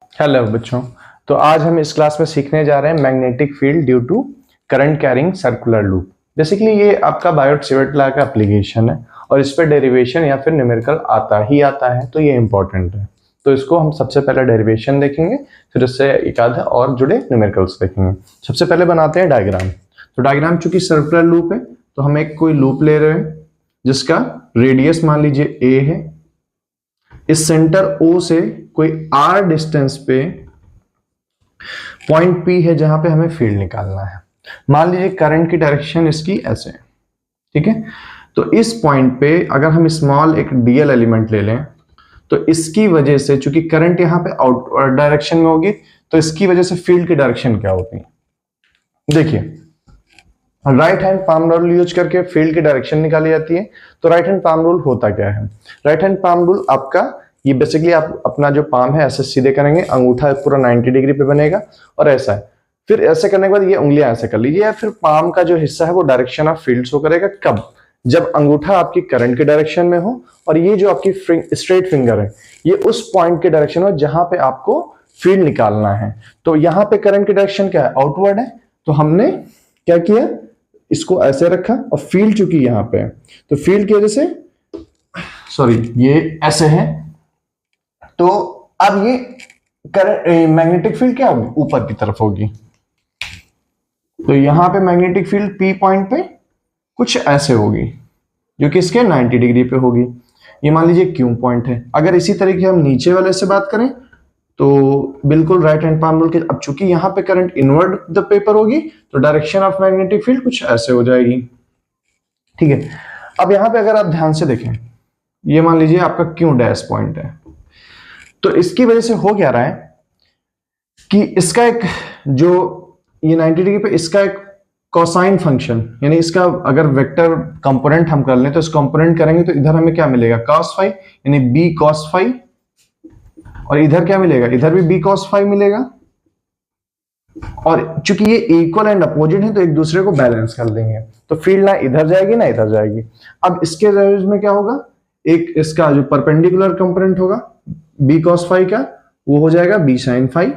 Hello बच्चों। तो आज हम इस क्लास में सीखने जा रहे हैं magnetic field due to current carrying circular loop. Basically ये आपका बायोट-सेवर्ट लॉ का एप्लीकेशन है और इस पर डेरिवेशन या फिर न्यूमेरिकल आता है, तो ये इंपॉर्टेंट है। तो इसको हम सबसे पहले डेरिवेशन देखेंगे, फिर उससे एक आधा और जुड़े न्यूमेरिकल्स देखेंगे। सबसे पहले बनाते हैं डायग्राम। तो डायग्राम चूंकि सर्कुलर लूप है तो हम एक कोई लूप ले रहे हैं जिसका रेडियस मान लीजिए a है। इस सेंटर O से कोई r डिस्टेंस पे पॉइंट P है जहां पे हमें फील्ड निकालना है। मान लीजिए करंट की डायरेक्शन इसकी ऐसे है, ठीक है। तो इस पॉइंट पे अगर हम स्मॉल एक डीएल एलिमेंट ले लें तो इसकी वजह से चूंकि करंट यहां पे आउटवर्ड डायरेक्शन में होगी तो इसकी वजह से फील्ड की डायरेक्शन क्या होती है, देखिए right hand palm rule use करके फील्ड की डायरेक्शन निकाली जाती है। तो राइट हैंड पाम रूल होता क्या है? राइट हैंड पाम रूल आपका ये बेसिकली आप अपना जो पाम है ऐसे सीधे करेंगे, अंगूठा पूरा 90 डिग्री पे बनेगा और ऐसा है। फिर ऐसे करने के बाद ये उंगलियां ऐसे कर लीजिए, या फिर पाम का जो हिस्सा है वो डायरेक्शन ऑफ फील्ड शो करेगा। कब? जब अंगूठा आपकी करंट के डायरेक्शन में हो और ये जो आपकी स्ट्रेट फिंगर है ये उस पॉइंट के डायरेक्शन में जहां पे आपको फील्ड निकालना है। तो यहां पे करंट की डायरेक्शन क्या है? आउटवर्ड है। तो हमने क्या किया, इसको ऐसे रखा और फील्ड चूंकि यहां पे है तो फील्ड की वजह से ये ऐसे है। तो अब ये करंट मैग्नेटिक फील्ड क्या होगी? ऊपर की तरफ होगी। तो यहां पे मैग्नेटिक फील्ड पी पॉइंट पे कुछ ऐसे होगी जो कि इसके 90 डिग्री पे होगी। ये मान लीजिए क्यू पॉइंट है। अगर इसी तरीके हम नीचे वाले से बात करें तो बिल्कुल राइट हैंड पाम रूल के, अब चूंकि यहां पे करंट इनवर्ड द पेपर होगी तो डायरेक्शन ऑफ मैग्नेटिक फील्ड कुछ ऐसे हो जाएगी, ठीक है। अब यहां पे अगर आप ध्यान से देखें, ये मान लीजिए आपका क्यू डैश पॉइंट है। तो इसकी वजह से हो क्या रहा है कि इसका एक जो ये 90 डिग्री पे इसका एक कोसाइन फंक्शन, यानी इसका अगर वेक्टर कंपोनेंट हम कर लें तो इस कंपोनेंट करेंगे तो इधर हमें क्या मिलेगा? cos फाई, यानी b cos फाई। और इधर क्या मिलेगा? इधर भी b cos फाई मिलेगा। और चूंकि ये इक्वल एंड अपोजिट है तो एक दूसरे को बैलेंस कर देंगे, तो फील्ड ना इधर जाएगी ना इधर जाएगी। अब इसके रेज में क्या होगा? एक इसका जो परपेंडिकुलर कंपोनेंट होगा b cos फाई का, वो हो जाएगा b sin फाई।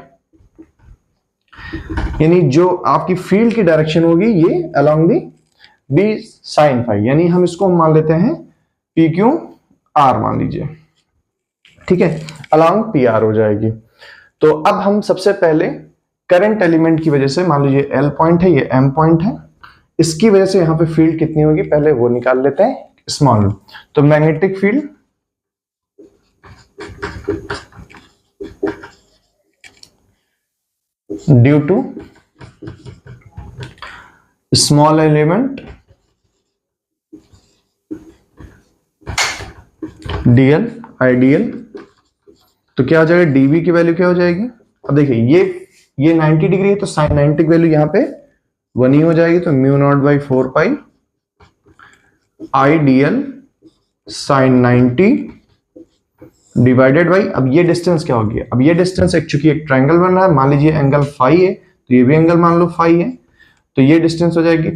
यानी जो आपकी फील्ड की डायरेक्शन होगी ये along the b sin phi, यानी हम इसको मान लेते हैं p q r मान लीजिए, ठीक है। अलोंग p r हो जाएगी। तो अब हम सबसे पहले करंट एलिमेंट की वजह से, मान लीजिए L पॉइंट है, ये M पॉइंट है, इसकी वजह से यहां पे फील्ड कितनी होगी पहले वो निकाल लेते हैं स्मॉल। तो magnetic field due to small element dl I dl, तो क्या हो जाएगा? dv की वैल्यू क्या हो जाएगी? अब देखिए ये 90 डिग्री है तो साइन 90 की वैल्यू यहाँ पे 1 ही हो जाएगी। तो mu naught by 4 pi I dl sine 90 divided by, अब ये डिस्टेंस क्या होगी? अब ये डिस्टेंस चूंकि एक ट्रायंगल बन रहा है, मान लीजिए एंगल फाई है तो ये भी एंगल मान लो फाई है, तो ये डिस्टेंस हो जाएगी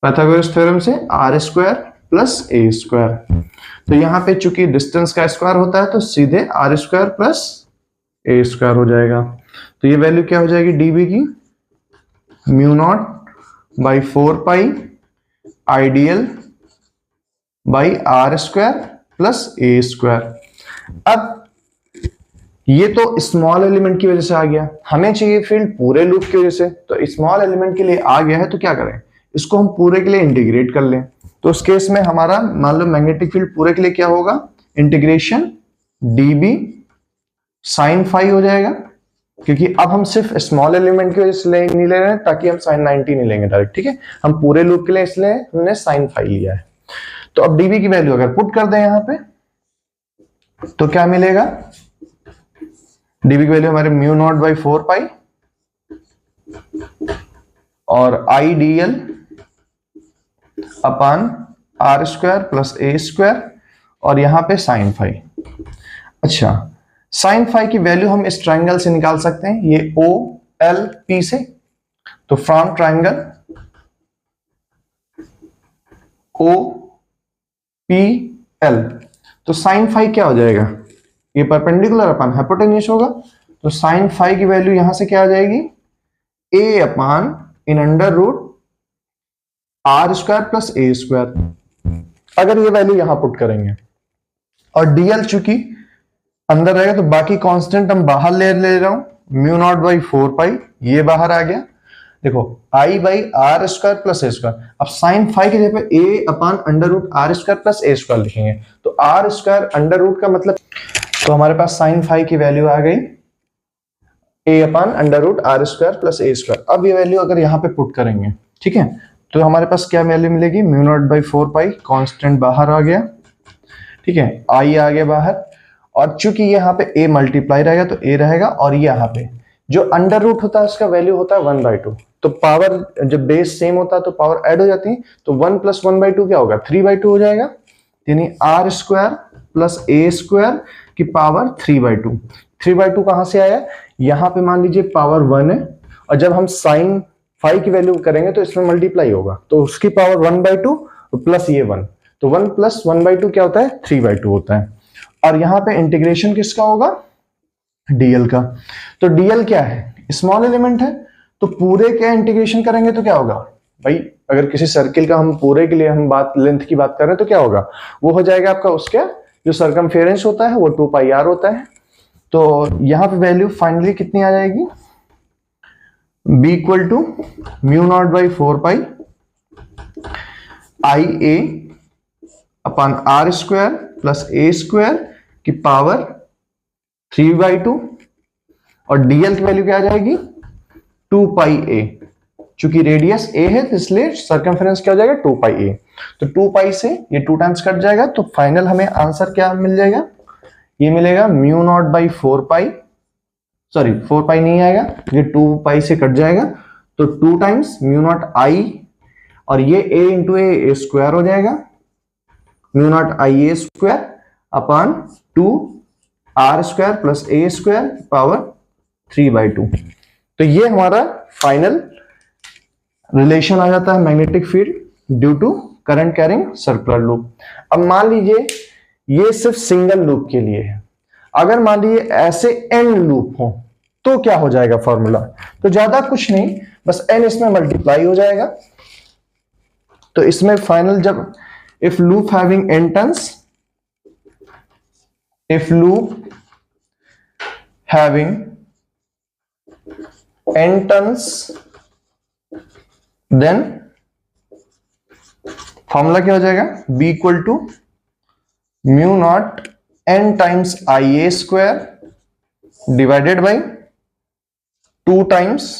पाइथागोरस थ्योरम से आर स्क्वायर प्लस ए स्क्वायर। तो यहाँ पे चूंकि डिस्टेंस का स्क्वायर होता है तो सीधे आर स्क्वायर प्लस ए स्क्वायर हो जाएगा। तो ये वैल्यू क्या हो जाएगी डीबी की? Mu naught by 4 pi I dl by are square plus A square. अब ये तो स्मॉल एलिमेंट की वजह से आ गया, हमें चाहिए फील्ड पूरे लूप की वजह से। तो स्मॉल एलिमेंट के लिए आ गया है तो क्या करें? इसको हम पूरे के लिए इंटीग्रेट कर लें। तो उस केस में हमारा मान लो मैग्नेटिक फील्ड पूरे के लिए क्या होगा? इंटीग्रेशन dB साइन फाई हो जाएगा, क्योंकि अब हम सिर्फ स्मॉल एलिमेंट की वजह से नहीं ले रहे हैं ताकि हम साइन 90 नहीं लेंगे डायरेक्ट, ठीक है। हम पूरे लूप के लिए इसलिए हमने साइन फाई लिया है। तो अब dB की वैल्यू अगर पुट कर दें यहां पे तो क्या मिलेगा? dB की वैल्यू हमारे म्यू नॉट बाई 4 पाई और I dl upon r square plus ए स्क्वायर और यहां पे साइन फाई। अच्छा, साइन फाई की वैल्यू हम इस ट्रायंगल से निकाल सकते हैं, ये ओ एल पी से। तो from triangle O P L, तो साइन फाई क्या हो जाएगा? ये परपेंडिकुलर अपन हाइपोटेन्यूस होगा, तो साइन फाई की वैल्यू यहां से क्या आ जाएगी, A upon in under root R square plus A square. अगर ये वैल्यू यहां पुट करेंगे और डीएल चूंकि अंदर रहेगा तो बाकी कांस्टेंट हम बाहर ले रहा हूं, म्यू नॉट बाई 4 पाई, ये बाहर आ गया। देखो I by are square plus A square, अब साइन फाई की जगह पे A upon under root R square plus A square लिखेंगे, तो आर स्क्वायर अंडर रूट का मतलब, तो हमारे पास साइन फाई की वैल्यू आ गई A upon under root R square plus A square. अब ये वैल्यू अगर यहाँ पे पुट करेंगे, ठीक है, तो हमारे पास क्या वैल्यू मिलेगी, mu naught by 4 pi, constant बाहर आ गया, ठीक है, आई आ गया बाहर, और चूंकि यहाँ पे a मल्टीप्लाई रहेगा तो a रहेगा, और यहाँ पे जो अंडर रूट होता है उसका वैल्यू होता है 1/2, तो पावर जब बेस सेम होता है तो पावर ऐड हो जाती है, तो 1 + 1/2 क्या होगा, 3/2 हो जाएगा, यानी आर स्क्वायर प्लस ए स्क्वायर की पावर 3/2। 3/2 कहां से आया, यहाँ पे मान लीजिए पावर 1 है, और जब हम साइन फाई की वैल्यू करेंगे तो इसमें मल्टीप्लाई होगा, तो उसकी पावर 1/2 प्लस ये 1, तो 1 + 1/2 क्या होता है, 3/2 होता है। और यहां पे इंटीग्रेशन किसका होगा, डीएल का। तो डीएल क्या है, स्मॉल एलिमेंट है, तो पूरे का इंटीग्रेशन करेंगे तो क्या होगा भाई, अगर किसी सर्किल का हम पूरे के लिए हम बात लेंथ की बात कर रहे हैं तो क्या होगा, वो हो जाएगा आपका उसका जो सर्कमफेरेंस होता है वो 2πr होता है। तो यहां पे वैल्यू फाइनली कितनी आ जाएगी, b = mu naught by 4 pi I a upon r square plus A square की पावर 3/2, और डीएल की वैल्यू क्या आ जाएगी 2πa, चूंकि रेडियस a है तो इसलिए सर्कमफेरेंस क्या हो जाएगा 2πa, तो 2π से ये 2 टाइम्स कट जाएगा, तो फाइनल हमें आंसर क्या मिल जाएगा, ये मिलेगा mu naught by 4 pi, sorry 4 पाई नहीं आएगा, ये 2π से कट जाएगा, तो 2 टाइम्स म्यू नॉट आई, और ये a इंटू ए स्क्वायर हो जाएगा, mu naught I a square upon 2 r square plus A square power 3/2। तो ये हमारा फाइनल रिलेशन आ जाता है magnetic field due to current carrying circular loop. अब मान लीजिए ये सिर्फ सिंगल लूप के लिए है, अगर मान लीजिए ऐसे n लूप हो तो क्या हो जाएगा फॉर्मूला, तो ज्यादा कुछ नहीं, बस n इसमें मल्टीप्लाई हो जाएगा, तो इसमें फाइनल जब if loop having n turns, if loop having n turns, then formula क्या हो जाएगा, b = mu naught n times I a square divided by 2 times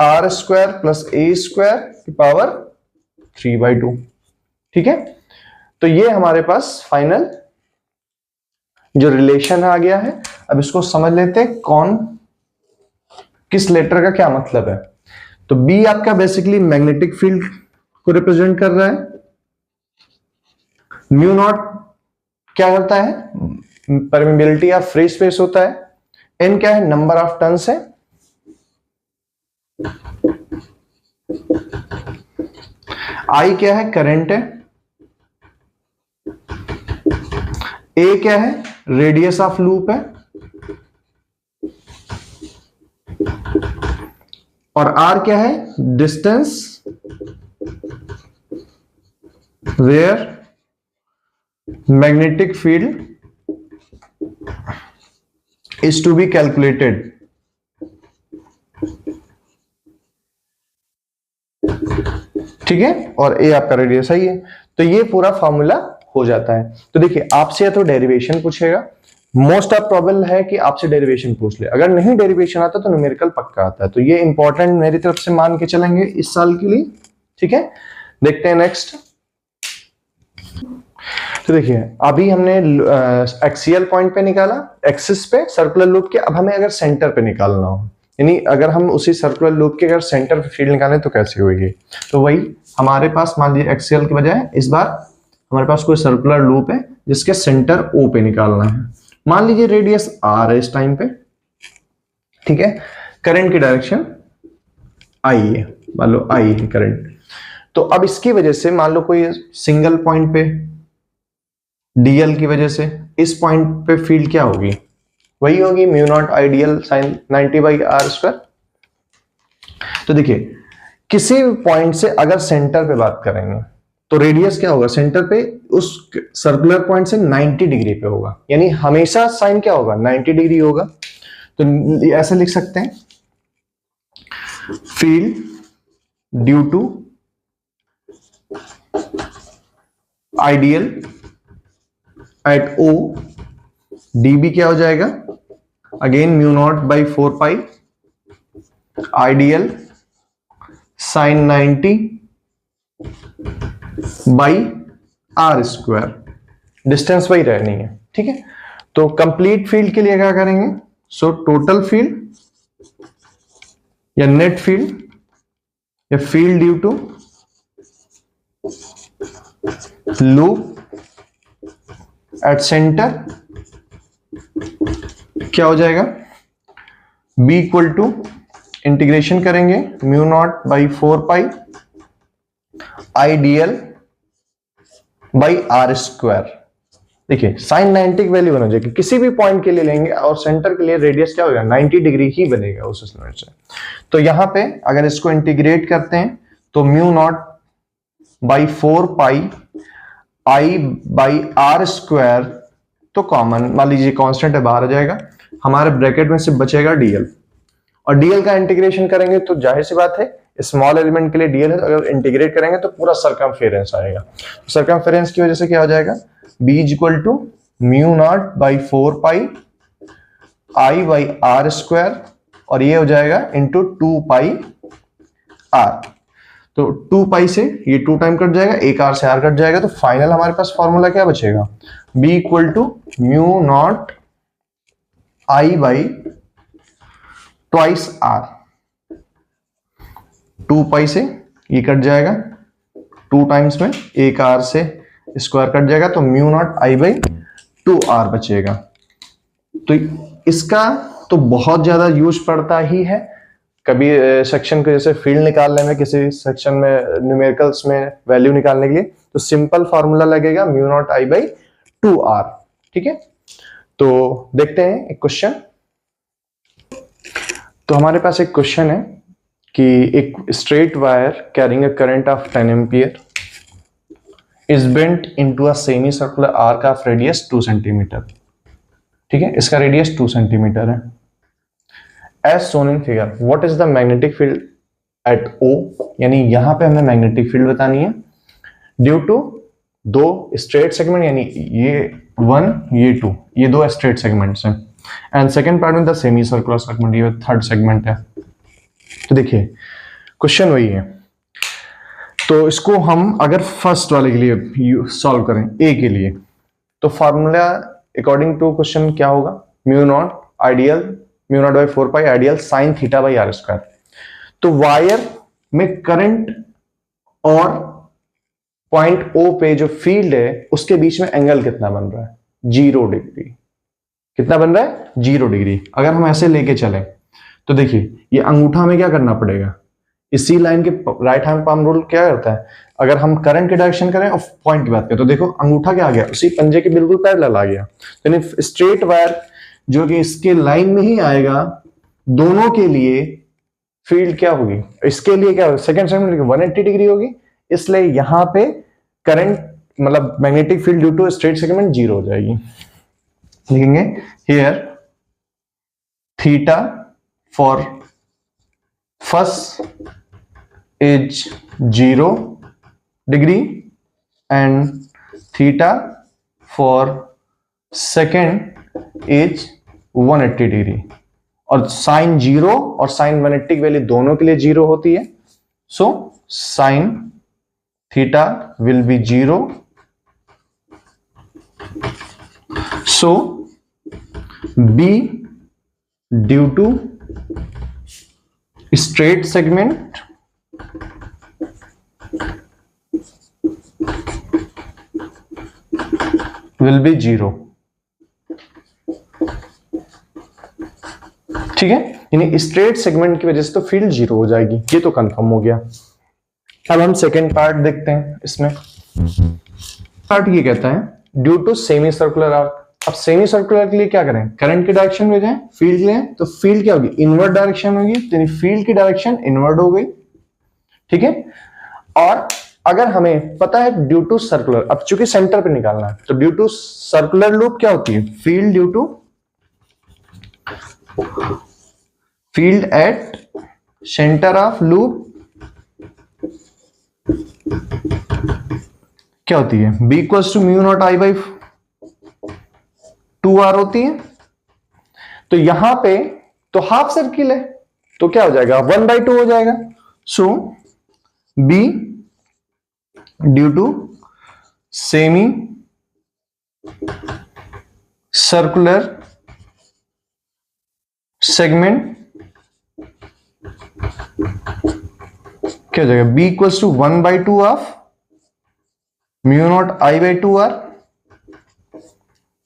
r square plus A square की पावर 3/2। ठीक है, तो ये हमारे पास फाइनल जो रिलेशन आ गया है। अब इसको समझ लेते हैं कौन किस लेटर का क्या मतलब है। तो बी आपका बेसिकली मैग्नेटिक फील्ड को रिप्रेजेंट कर रहा है, म्यू नॉट क्या करता है, परमेबिलिटी ऑफ फ्री स्पेस होता है, एन क्या है, नंबर ऑफ टर्न्स है, आई क्या है, करंट है, ए क्या है, रेडियस ऑफ लूप है, और आर क्या है, distance where magnetic field is to be calculated. ठीक है, और ए आपका रेडियस है ये, तो ये पूरा फॉर्मूला हो जाता है। तो देखिए आपसे या तो डेरिवेशन पूछेगा, मोस्ट ऑफ प्रॉब्लम है कि आपसे डेरिवेशन पूछ ले, अगर नहीं डेरिवेशन आता तो न्यूमेरिकल पक्का आता है, तो ये इंपॉर्टेंट मेरी तरफ से मान के चलेंगे इस साल के लिए। ठीक है, देखते हैं नेक्स्ट। तो देखिए अभी हमने एक्सियल पॉइंट पे निकाला, एक्सिस पे सर्कुलर लूप के, अब हमें अगर सेंटर पे निकालना हो, यानी अगर हम उसी सर्कुलर लूप के अगर सेंटर पे फील्ड निकालें तो कैसे होगी, तो वही हमारे पास मान लीजिए एक्सियल के बजाय इस बार हमारे पास कोई सर्कुलर लूप है जिसके सेंटर ओ पे निकालना है। मान लीजिए रेडियस आर है इस टाइम पे, ठीक है, करंट की डायरेक्शन आई है, मान लो आई है करंट, तो अब इसकी वजह से मान लो कोई सिंगल पॉइंट पे डीएल की वजह से इस पॉइंट पे फील्ड क्या होगी, वही होगी mu naught ideal sign 90/r²। तो देखिए किसी पॉइंट से अगर सेंटर पे बात करेंगे तो रेडियस क्या होगा, सेंटर पे उस सर्कुलर पॉइंट से 90 डिग्री पे होगा, यानी हमेशा साइन क्या होगा 90 डिग्री होगा। तो ऐसे लिख सकते हैं field due to I dl at O dB क्या हो जाएगा, again mu naught by 4 pi I dl sine 90 by r²। Distance वही रहनी है, ठीक है। तो कंप्लीट फील्ड के लिए क्या करेंगे, सो टोटल फील्ड या नेट फील्ड या field due to loop at centre क्या हो जाएगा, b इक्वल टू इंटीग्रेशन करेंगे mu naught by 4 pi I dl by r²। देखिए साइन 90 की वैल्यू बना जाएगी, किसी भी पॉइंट के लिए लेंगे और सेंटर के लिए रेडियस क्या होगा 90 डिग्री ही बनेगा उस लिमिट से। तो यहां पे अगर इसको इंटीग्रेट करते हैं तो mu naught by 4 pi I by r², तो कॉमन मान लीजिए कांस्टेंट है बाहर आ जाएगा, हमारे ब्रैकेट में सिर्फ बचेगा dl, और dl का इंटीग्रेशन करेंगे तो जाहिर सी बात है स्मॉल एलिमेंट के लिए dl है, तो अगर इंटीग्रेट करेंगे तो पूरा सर्कमफेरेंस आएगा। तो सर्कमफेरेंस की वजह से क्या हो जाएगा, b equal to mu naught by 4 pi I by r², और ये हो जाएगा इंटू 2 पाई r। तो 2 पाई से ये 2 टाइम कट जाएगा, एक r से r कट जाएगा, तो फाइनल हमारे पास फॉर्मूला क्या बचेगा, b equal to mu naught I by twice r। 2 pi से ये कट जाएगा, 2 टाइम्स में एक r से स्क्वायर कट जाएगा, तो mu naught I by 2r बचेगा। तो इसका तो बहुत ज्यादा यूज पड़ता ही है, कभी सेक्शन को जैसे फील्ड निकालने में, किसी सेक्शन में न्यूमेरिकल्स में वैल्यू निकालने के लिए, तो सिंपल फॉर्मूला लगेगा mu naught I by 2r, ठीक है। तो देखते हैं एक क्वेश्चन। तो हमारे पास एक क्वेश्चन है कि एक straight wire carrying a current of 10 ampere is bent into a semi circular arc of radius 2 centimetre, ठीक है। इसका रेडियस 2 सेंटीमीटर है। As shown in figure what is the magnetic field at O, यानी यहां पे हमें मैग्नेटिक फील्ड बतानी है ड्यू टू 2 स्ट्रेट सेगमेंट, यानी ये 1 ये 2, ये 2 स्ट्रेट सेगमेंट्स हैं, एंड सेकंड पार्ट में द सेमी सर्कुलर सेगमेंट, ये थर्ड सेगमेंट है। तो देखिए क्वेश्चन वही है, तो इसको हम अगर फर्स्ट वाले के लिए सॉल्व करें ए के लिए, तो फॉर्मूला अकॉर्डिंग टू क्वेश्चन क्या होगा, mu naught by 4 pi I dl sine theta by r²। तो वायर में करंट और पॉइंट O पे जो फील्ड है उसके बीच में एंगल कितना बन रहा है, 0 डिग्री। कितना बन रहा है, 0 डिग्री। अगर हम ऐसे लेके चले तो देखिए ये अंगूठा हमें क्या करना पड़ेगा, इसी लाइन के राइट हैंड पाम रूल क्या करता है, अगर हम करंट की डायरेक्शन करें और पॉइंट की बात करें तो देखो अंगूठा क्या आ गया, उसी पंजे के बिल्कुल पैरेलल आ गया। यानी स्ट्रेट वायर जो कि इसके लाइन में ही आएगा, दोनों के लिए फील्ड क्या होगी, इसके लिए क्या होगी, सेकंड सेगमेंट 180 डिग्री होगी, इसलिए यहां पे करंट मतलब magnetic field due to straight segment 0 हो जाएगी। लिखेंगे here theta for first is 0 degree and theta for second is 180 degree, और साइन 0 और साइन 180 की वैल्यू दोनों के लिए 0 होती है। So sine theta will be 0, so B due to straight segment will be 0, ठीक है। यानी स्ट्रेट सेगमेंट की वजह से तो फील्ड 0 हो जाएगी, ये तो कंफर्म हो गया। अब हम सेकेंड पार्ट देखते हैं। इसमें पार्ट ये कहता है due to semi circular arc, अब सेमी सर्कुलर के लिए क्या करें, करंट की डायरेक्शन में जाएं, फील्ड लें, तो फील्ड क्या होगी, इनवर्ट डायरेक्शन होगी, तो फील्ड की डायरेक्शन इनवर्ट हो गई, ठीक है। और अगर हमें पता है ड्यू टू सर्कुलर, अब चूंकि सेंटर पे निकालना है, तो ड्यू टू सर्कुलर लूप क्या होती है, field due to field at centre of loop क्या होती है, B equals to mu naught I by 2R होती है। तो यहां पे तो हाफ सर्किल है, तो क्या हो जाएगा, 1/2 हो जाएगा। So B due to semi circular segment क्या हो जाएगा, B equals to 1/2 of mu naught I by 2R।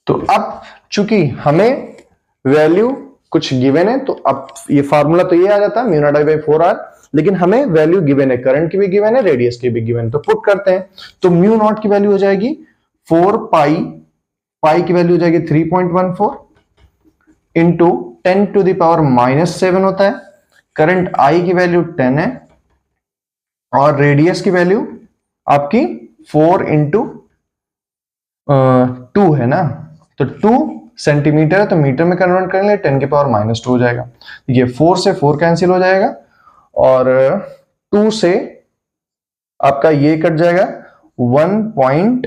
तो अब चूंकि हमें वैल्यू कुछ गिवन है, तो अब ये फार्मूला तो ये आ जाता है mu naught I by 4R, लेकिन हमें वैल्यू गिवन है, करंट की भी गिवन है, रेडियस की भी गिवन है, तो पुट करते हैं। तो म्यू नॉट की वैल्यू हो जाएगी 4 पाई, पाई की वैल्यू हो जाएगी 3.14 इंटू 10 टू द पावर -7 होता है। करंट I की वैल्यू 10 है और रेडियस की वैल्यू आपकी 4 इंटू 2 है ना, तो 2 सेंटीमीटर है, तो मीटर में कन्वर्ट करेंगे 10 की पावर -2 हो जाएगा। ये 4 से 4 कैंसिल हो जाएगा और 2 से आपका ये कट जाएगा 1 पॉइंट,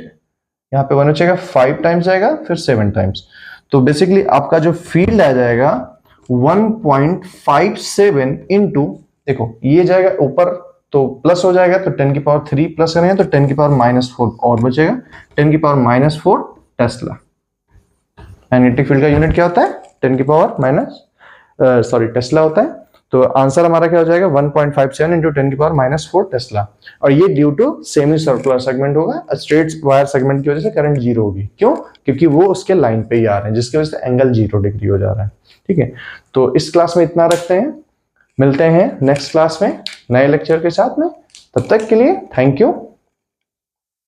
यहां पे 1 बचेगा, 5 टाइम्स जाएगा, फिर 7 टाइम्स। तो बेसिकली आपका जो फील्ड आ जाएगा 1.57 इंटू, देखो ये जाएगा ऊपर तो प्लस हो जाएगा, तो 10 की पावर 3 प्लस करेंगे तो 10 की पावर -4 और बचेगा, 10 की पावर -4 टेस्ला। मैग्नेटिक फील्ड का यूनिट क्या होता है, 10 की पावर टेस्ला होता है। तो आंसर हमारा क्या हो जाएगा, 1.57 इंटू 10 की पावर -4 टेस्ला। और ये due to semi circular segment होगा, स्ट्रेट वायर सेगमेंट की वजह से करंट 0 होगी। क्यों, क्योंकि वो उसके लाइन पे ही आ रहे हैं, जिसकी वजह से एंगल 0 डिग्री हो जा रहा है। ठीक है, तो इस क्लास में इतना रखते हैं, मिलते हैं नेक्स्ट क्लास में नए लेक्चर के साथ में। तब तक के लिए थैंक यू।